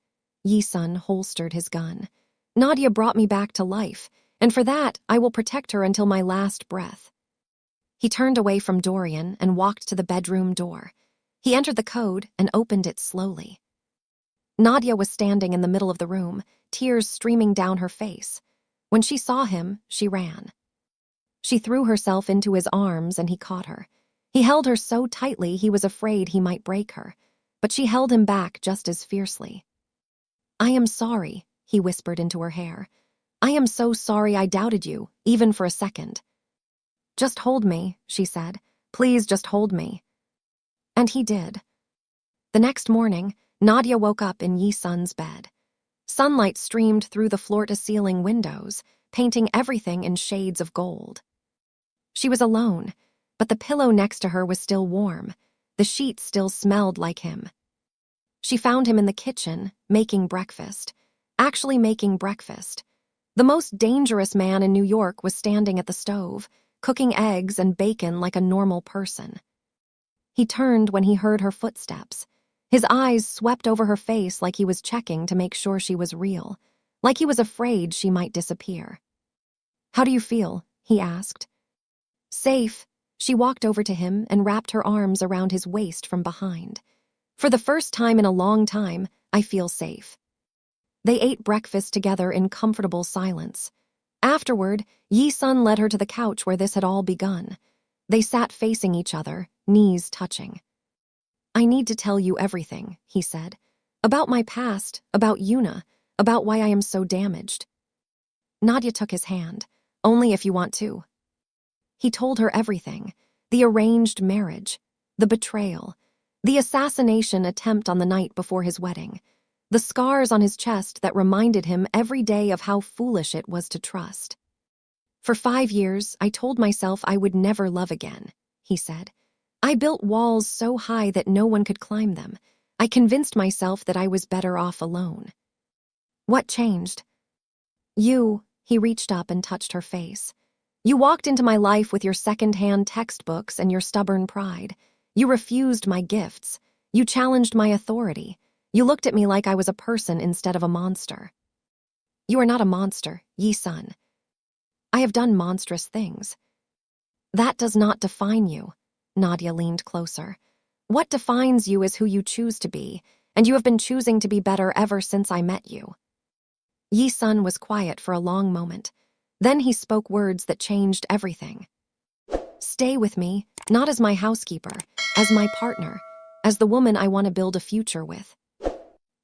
Yi-sun holstered his gun. Nadia brought me back to life, and for that I will protect her until my last breath. He turned away from Dorian and walked to the bedroom door. He entered the code and opened it slowly. Nadia was standing in the middle of the room, tears streaming down her face. When she saw him, she ran. She threw herself into his arms and he caught her. He held her so tightly he was afraid he might break her, but she held him back just as fiercely. I am sorry, he whispered into her hair. I am so sorry I doubted you, even for a second. Just hold me, she said. Please just hold me. And he did. The next morning, Nadia woke up in Yi-sun's bed. Sunlight streamed through the floor-to-ceiling windows, painting everything in shades of gold. She was alone, but the pillow next to her was still warm. The sheets still smelled like him. She found him in the kitchen, making breakfast. Actually making breakfast. The most dangerous man in New York was standing at the stove, cooking eggs and bacon like a normal person. He turned when he heard her footsteps. His eyes swept over her face like he was checking to make sure she was real, like he was afraid she might disappear. How do you feel? He asked. Safe. She walked over to him and wrapped her arms around his waist from behind. For the first time in a long time, I feel safe. They ate breakfast together in comfortable silence. Afterward, Yi-sun led her to the couch where this had all begun. They sat facing each other, knees touching. I need to tell you everything, he said. About my past, about Yuna, about why I am so damaged. Nadia took his hand. Only if you want to. He told her everything. The arranged marriage, the betrayal, the assassination attempt on the night before his wedding, the scars on his chest that reminded him every day of how foolish it was to trust. For 5 years, I told myself I would never love again, he said. I built walls so high that no one could climb them. I convinced myself that I was better off alone. What changed? You, he reached up and touched her face. You walked into my life with your second-hand textbooks and your stubborn pride. You refused my gifts. You challenged my authority. You looked at me like I was a person instead of a monster. You are not a monster, Yi-sun. I have done monstrous things. That does not define you. Nadia leaned closer. What defines you is who you choose to be, and you have been choosing to be better ever since I met you. Yi-sun was quiet for a long moment. Then he spoke words that changed everything. Stay with me, not as my housekeeper, as my partner, as the woman I want to build a future with.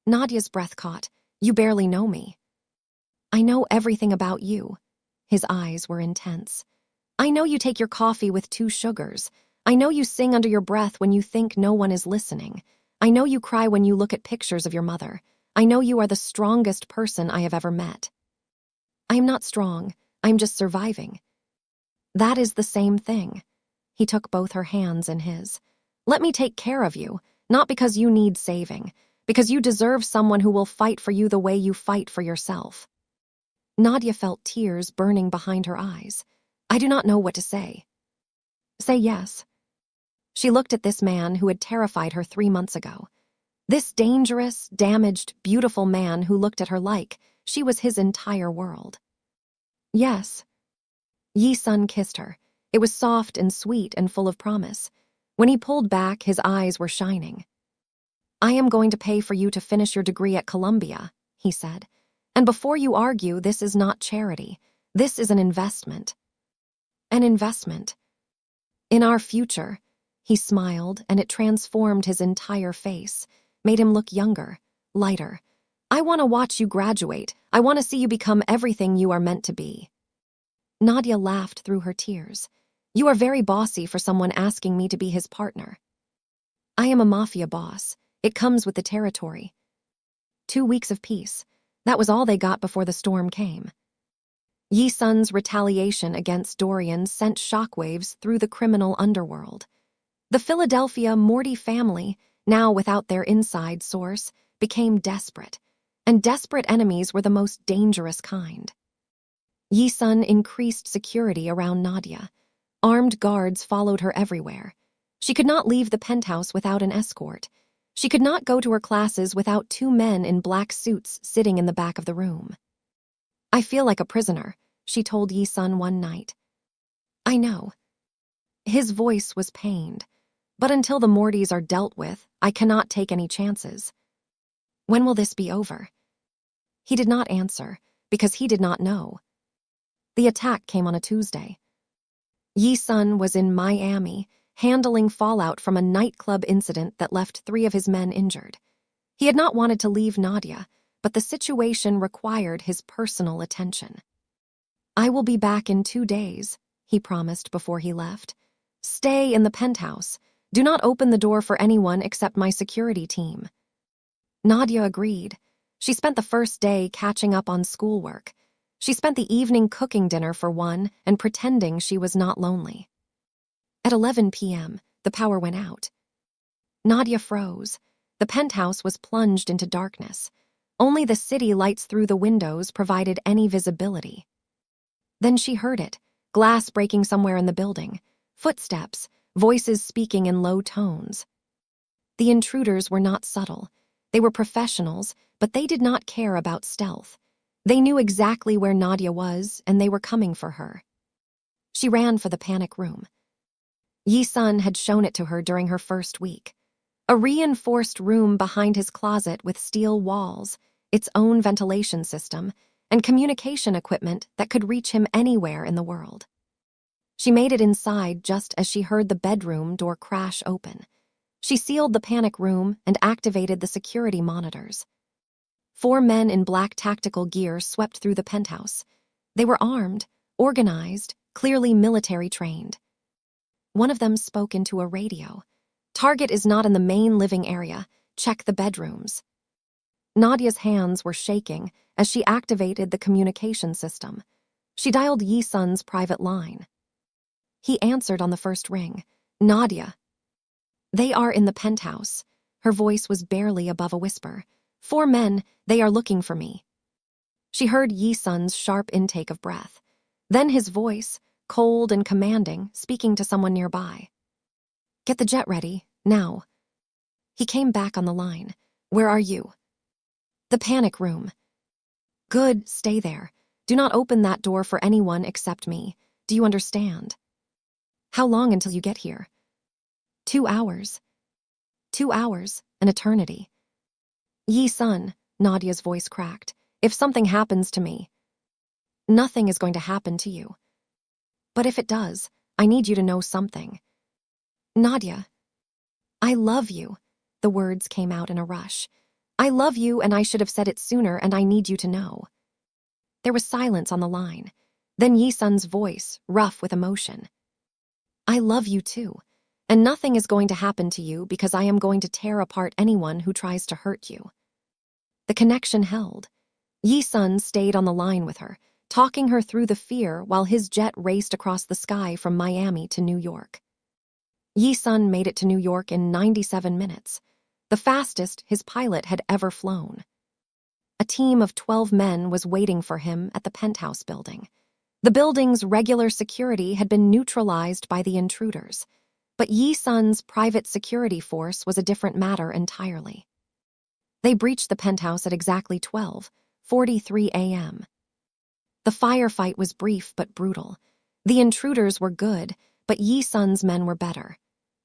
Nadia's breath caught. You barely know me. I know everything about you." His eyes were intense. "I know you take your coffee with 2 sugars. I know you sing under your breath when you think no one is listening. I know you cry when you look at pictures of your mother. I know you are the strongest person I have ever met." "I am not strong. I am just surviving." "That is the same thing." He took both her hands in his. "Let me take care of you, not because you need saving, because you deserve someone who will fight for you the way you fight for yourself." Nadia felt tears burning behind her eyes. "I do not know what to say." "Say yes." She looked at this man who had terrified her 3 months ago. This dangerous, damaged, beautiful man who looked at her like she was his entire world. "Yes." Yi-sun kissed her. It was soft and sweet and full of promise. When he pulled back, his eyes were shining. "I am going to pay for you to finish your degree at Columbia," he said. "And before you argue, this is not charity. This is an investment." "An investment?" "In our future." He smiled, and it transformed his entire face, made him look younger, lighter. "I want to watch you graduate. I want to see you become everything you are meant to be." Nadia laughed through her tears. "You are very bossy for someone asking me to be his partner." "I am a Mafia boss. It comes with the territory." 2 weeks of peace. That was all they got before the storm came. Yi-sun's retaliation against Dorian sent shockwaves through the criminal underworld. The Philadelphia Morty family, now without their inside source, became desperate. And desperate enemies were the most dangerous kind. Yi-sun increased security around Nadia. Armed guards followed her everywhere. She could not leave the penthouse without an escort. She could not go to her classes without 2 men in black suits sitting in the back of the room. "I feel like a prisoner," she told Yi-sun one night. "I know." His voice was pained. "But until the Mortys are dealt with, I cannot take any chances." "When will this be over?" He did not answer, because he did not know. The attack came on a Tuesday. Yi-sun was in Miami, handling fallout from a nightclub incident that left 3 of his men injured. He had not wanted to leave Nadia, but the situation required his personal attention. "I will be back in 2 days," he promised before he left. "Stay in the penthouse. Do not open the door for anyone except my security team." Nadia agreed. She spent the first day catching up on schoolwork. She spent the evening cooking dinner for one and pretending she was not lonely. At 11 p.m., the power went out. Nadia froze. The penthouse was plunged into darkness. Only the city lights through the windows provided any visibility. Then she heard it, glass breaking somewhere in the building, footsteps, voices speaking in low tones. The intruders were not subtle. They were professionals, but they did not care about stealth. They knew exactly where Nadia was, and they were coming for her. She ran for the panic room. Yi-sun had shown it to her during her first week. A reinforced room behind his closet with steel walls, its own ventilation system, and communication equipment that could reach him anywhere in the world. She made it inside just as she heard the bedroom door crash open. She sealed the panic room and activated the security monitors. 4 men in black tactical gear swept through the penthouse. They were armed, organized, clearly military trained. One of them spoke into a radio. "Target is not in the main living area. Check the bedrooms." Nadia's hands were shaking as she activated the communication system. She dialed Yi-sun's private line. He answered on the first ring. "Nadia." "They are in the penthouse." Her voice was barely above a whisper. 4 men, they are looking for me." She heard Yi-sun's sharp intake of breath. Then his voice, cold and commanding, speaking to someone nearby. "Get the jet ready, now." He came back on the line. "Where are you?" "The panic room." "Good, stay there. Do not open that door for anyone except me. Do you understand?" "How long until you get here?" 2 hours. 2 hours, an eternity. "Yi-sun," Nadia's voice cracked. "If something happens to me..." "Nothing is going to happen to you." "But if it does, I need you to know something." "Nadia." "I love you." The words came out in a rush. "I love you, and I should have said it sooner, and I need you to know." There was silence on the line. Then Yi-sun's voice, rough with emotion. I love you too, and nothing is going to happen to you because I am going to tear apart anyone who tries to hurt you. The connection held. Yi-sun stayed on the line with her, talking her through the fear while his jet raced across the sky from Miami to New York. Yi-sun made it to New York in 97 minutes, the fastest his pilot had ever flown. A team of 12 men was waiting for him at the penthouse building. The building's regular security had been neutralized by the intruders, but Yi-sun's private security force was a different matter entirely. They breached the penthouse at exactly 12:43 a.m. The firefight was brief but brutal. The intruders were good, but Yi-sun's men were better.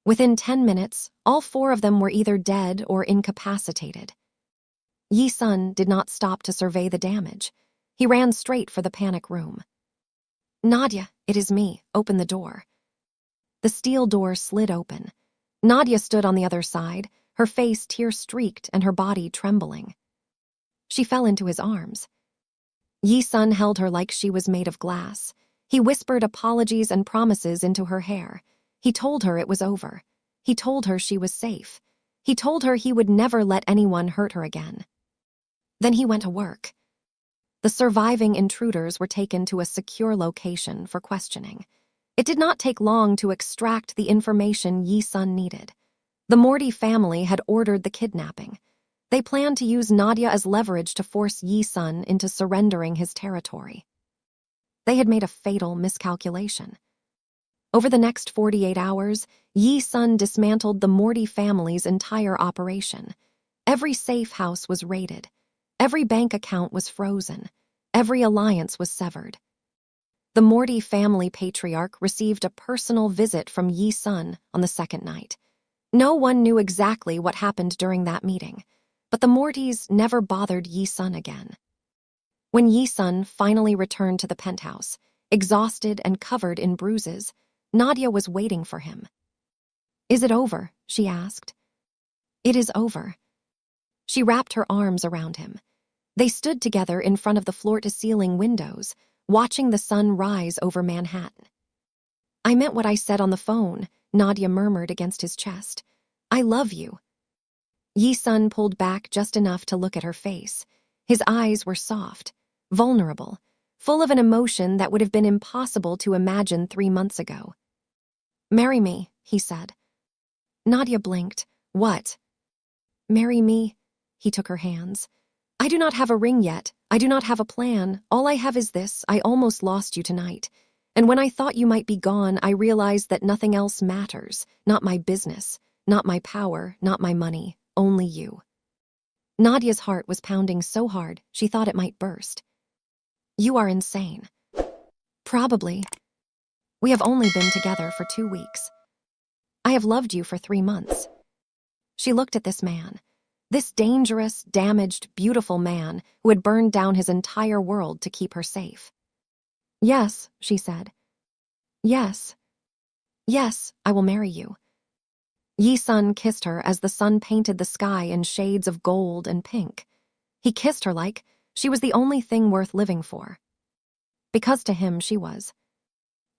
Within 10 minutes, all 4 of them were either dead or incapacitated. Yi-sun did not stop to survey the damage. He ran straight for the panic room. Nadia, it is me. Open the door. The steel door slid open. Nadia stood on the other side, her face tear-streaked and her body trembling. She fell into his arms. Yi-sun held her like she was made of glass. He whispered apologies and promises into her hair. He told her it was over. He told her she was safe. He told her he would never let anyone hurt her again. Then he went to work. The surviving intruders were taken to a secure location for questioning. It did not take long to extract the information Yi-sun needed. The Morty family had ordered the kidnapping. They planned to use Nadia as leverage to force Yi-sun into surrendering his territory. They had made a fatal miscalculation. Over the next 48 hours, Yi-sun dismantled the Morty family's entire operation. Every safe house was raided. Every bank account was frozen. Every alliance was severed. The Morty family patriarch received a personal visit from Yi-sun on the second night. No one knew exactly what happened during that meeting, but the Mortys never bothered Yi-sun again. When Yi-sun finally returned to the penthouse, exhausted and covered in bruises, Nadia was waiting for him. Is it over? She asked. It is over. She wrapped her arms around him. They stood together in front of the floor-to-ceiling windows, watching the sun rise over Manhattan. I meant what I said on the phone, Nadia murmured against his chest. I love you. Yi-sun pulled back just enough to look at her face. His eyes were soft, vulnerable, full of an emotion that would have been impossible to imagine 3 months ago. Marry me, he said. Nadia blinked. What? Marry me? He took her hands. I do not have a ring yet. I do not have a plan. All I have is this. I almost lost you tonight. And when I thought you might be gone, I realized that nothing else matters. Not my business, not my power, not my money, only you. Nadia's heart was pounding so hard she thought it might burst. You are insane. Probably. We have only been together for 2 weeks. I have loved you for 3 months. She looked at this man. This dangerous, damaged, beautiful man who had burned down his entire world to keep her safe. Yes, she said. Yes. Yes, I will marry you. Yi-sun kissed her as the sun painted the sky in shades of gold and pink. He kissed her like she was the only thing worth living for. Because to him she was.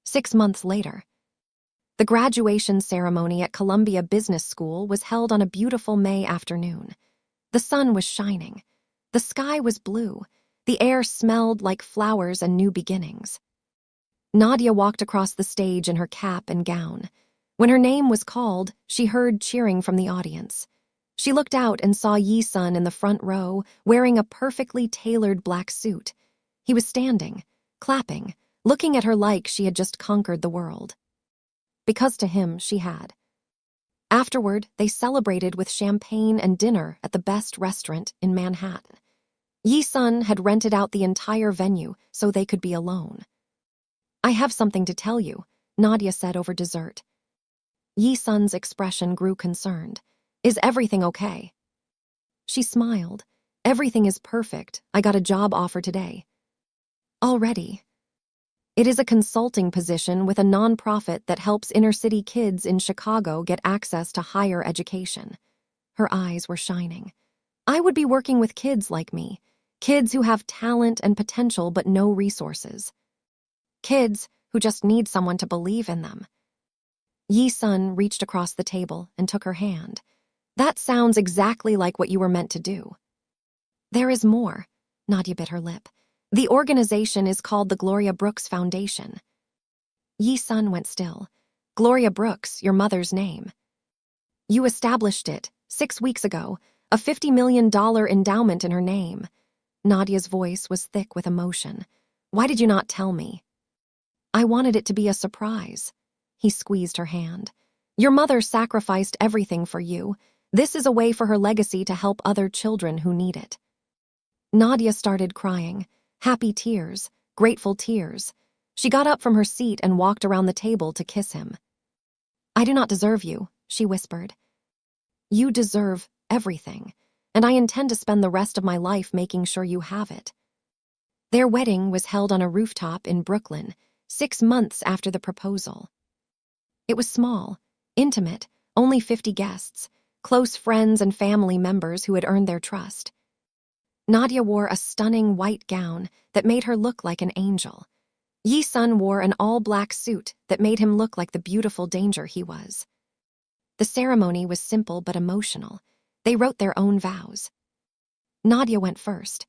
6 months later, the graduation ceremony at Columbia Business School was held on a beautiful May afternoon. The sun was shining. The sky was blue. The air smelled like flowers and new beginnings. Nadia walked across the stage in her cap and gown. When her name was called, she heard cheering from the audience. She looked out and saw Yi-sun in the front row, wearing a perfectly tailored black suit. He was standing, clapping, looking at her like she had just conquered the world. Because to him, she had. Afterward, they celebrated with champagne and dinner at the best restaurant in Manhattan. Yi-sun had rented out the entire venue so they could be alone. I have something to tell you, Nadia said over dessert. Yi-sun's expression grew concerned. Is everything okay? She smiled. Everything is perfect. I got a job offer today. Already. It is a consulting position with a nonprofit that helps inner-city kids in Chicago get access to higher education. Her eyes were shining. I would be working with kids like me, Kids who have talent and potential but no resources. Kids who just need someone to believe in them. Yi-sun reached across the table and took her hand. That sounds exactly like what you were meant to do. There is more. Nadia bit her lip. The organization is called the Gloria Brooks Foundation. Yi-sun went still. Gloria Brooks, your mother's name. You established it 6 weeks ago, a $50 million endowment in her name. Nadia's voice was thick with emotion. Why did you not tell me? I wanted it to be a surprise. He squeezed her hand. Your mother sacrificed everything for you. This is a way for her legacy to help other children who need it. Nadia started crying, happy tears, grateful tears. She got up from her seat and walked around the table to kiss him. I do not deserve you, she whispered. You deserve everything, and I intend to spend the rest of my life making sure you have it. Their wedding was held on a rooftop in Brooklyn, 6 months after the proposal. It was small, intimate, only 50 guests, close friends and family members who had earned their trust. Nadia wore a stunning white gown that made her look like an angel. Yi-sun wore an all-black suit that made him look like the beautiful danger he was. The ceremony was simple but emotional. They wrote their own vows. Nadia went first.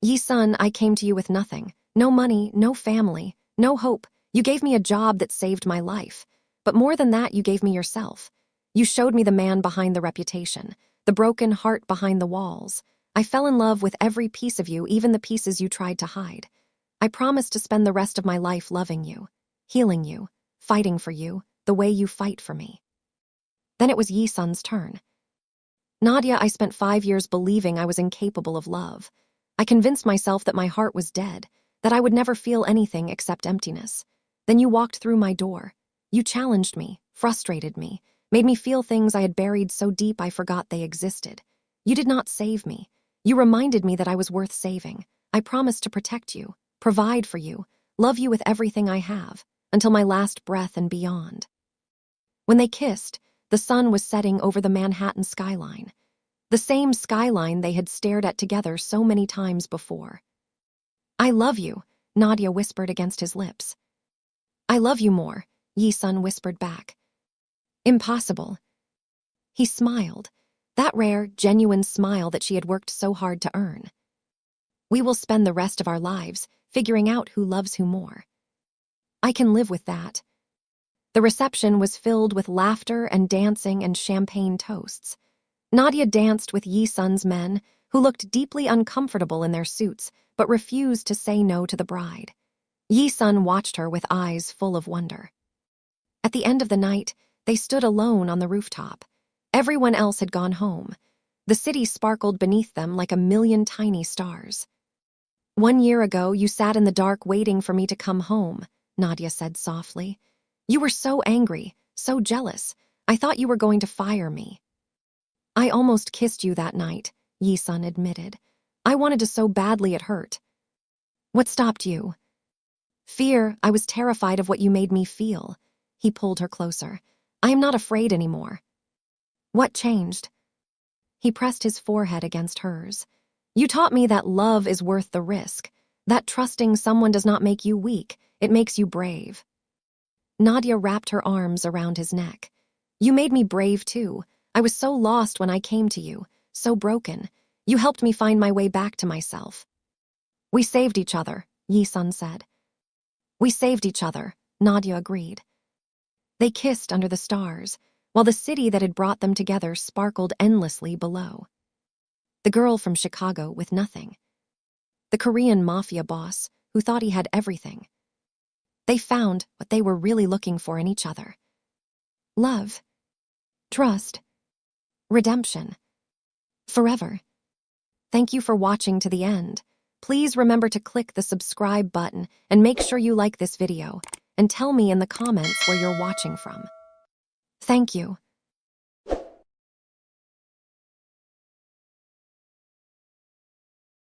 Yi-sun, I came to you with nothing. No money, no family, no hope. You gave me a job that saved my life. But more than that, you gave me yourself. You showed me the man behind the reputation, the broken heart behind the walls. I fell in love with every piece of you, even the pieces you tried to hide. I promised to spend the rest of my life loving you, healing you, fighting for you, the way you fight for me. Then it was Yi-sun's turn. Nadia, I spent 5 years believing I was incapable of love. I convinced myself that my heart was dead, that I would never feel anything except emptiness. Then you walked through my door. You challenged me, frustrated me, made me feel things I had buried so deep I forgot they existed. You did not save me. You reminded me that I was worth saving. I promised to protect you, provide for you, love you with everything I have, until my last breath and beyond. When they kissed, the sun was setting over the Manhattan skyline, the same skyline they had stared at together so many times before. I love you, Nadia whispered against his lips. I love you more, Yi-sun whispered back. Impossible. He smiled, that rare, genuine smile that she had worked so hard to earn. We will spend the rest of our lives figuring out who loves who more. I can live with that. The reception was filled with laughter and dancing and champagne toasts. Nadia danced with Yi-sun's men, who looked deeply uncomfortable in their suits but refused to say no to the bride. Yi-sun watched her with eyes full of wonder. At the end of the night, they stood alone on the rooftop. Everyone else had gone home. The city sparkled beneath them like a million tiny stars. 1 year ago, you sat in the dark waiting for me to come home, Nadia said softly. You were so angry, so jealous. I thought you were going to fire me. I almost kissed you that night, Yi-sun admitted. I wanted to so badly it hurt. What stopped you? Fear. I was terrified of what you made me feel. He pulled her closer. I am not afraid anymore. What changed? He pressed his forehead against hers. You taught me that love is worth the risk, that trusting someone does not make you weak, it makes you brave. Nadia wrapped her arms around his neck. You made me brave too. I was so lost when I came to you, so broken. You helped me find my way back to myself. We saved each other, Yi-sun said. We saved each other, Nadia agreed. They kissed under the stars, while the city that had brought them together sparkled endlessly below. The girl from Chicago with nothing. The Korean Mafia boss who thought he had everything. They found what they were really looking for in each other. Love. Trust. Redemption. Forever. Thank you for watching to the end. Please remember to click the subscribe button and make sure you like this video, and tell me in the comments where you're watching from. Thank you.